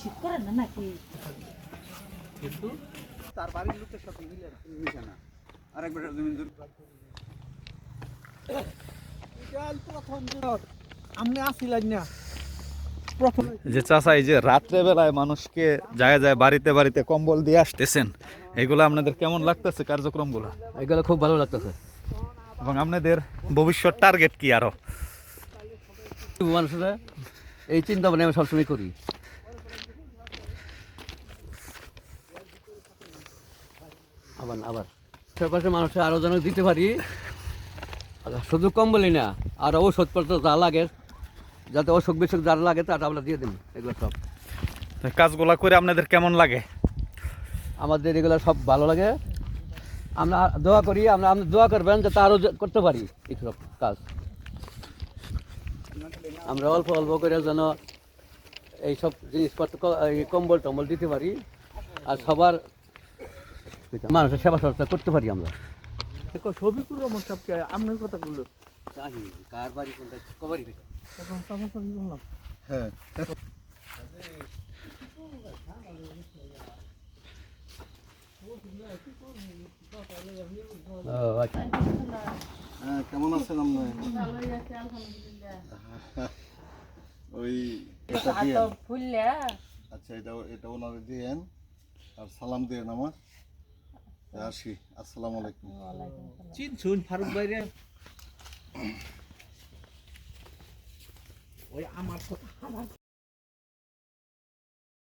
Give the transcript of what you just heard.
শীত করে না নাকি কিন্তু তার বাড়ির লোকের সাথে মিলে না আরেকবার জমিন আমি আসিলাম না যে চাচা এই যে রাত্রে বেলায় মানুষকে যায় যায় বাড়িতে বাড়িতে কম্বল দিয়ে আসতেছেন, এগুলো আপনাদের কেমন লাগতেছে কার্যক্রমগুলো? এগুলো খুব ভালো লাগতেছে। এবং আপনাদের ভবিষ্যৎ টার্গেট কি আরো? মানুষের এই চিন্তা ভাবনা আমি সবসময় করি। আবার চারপাশে মানুষের আরো যেন দিতে পারি, শুধু কম্বলই না, আর ওষুধপত্র যা লাগে, যাতে অসুখ বিসুখ যারা লাগে তাটা আমরা দিয়ে দিন। এগুলো সব কাজগুলা করে আপনাদের কেমন লাগে? আমাদের এগুলো সব ভালো লাগে। আমরা দোয়া করি, আমরা দোয়া করবেন যাতে আরও করতে পারি এইসব কাজ। আমরা অল্প অল্প করে যেন এইসব জিনিসপত্র কম্বল টম্বল দিতে পারি, আর সবার মানুষের সেবা সচেতন করতে পারি। আমরা ছবিগুলো আমার সবকে আপনার কথাগুলো কার বাড়ি কোনটা কবারই হ্যাঁ হ্যাঁ কেমন আছেন আপনি? ওই আচ্ছা এটা ওনারে দিয়েন আর সালাম দিয়েন আমার। আসি, আসসালামু আলাইকুম। চিনছুন ফারুক ভাইরে ওই আমার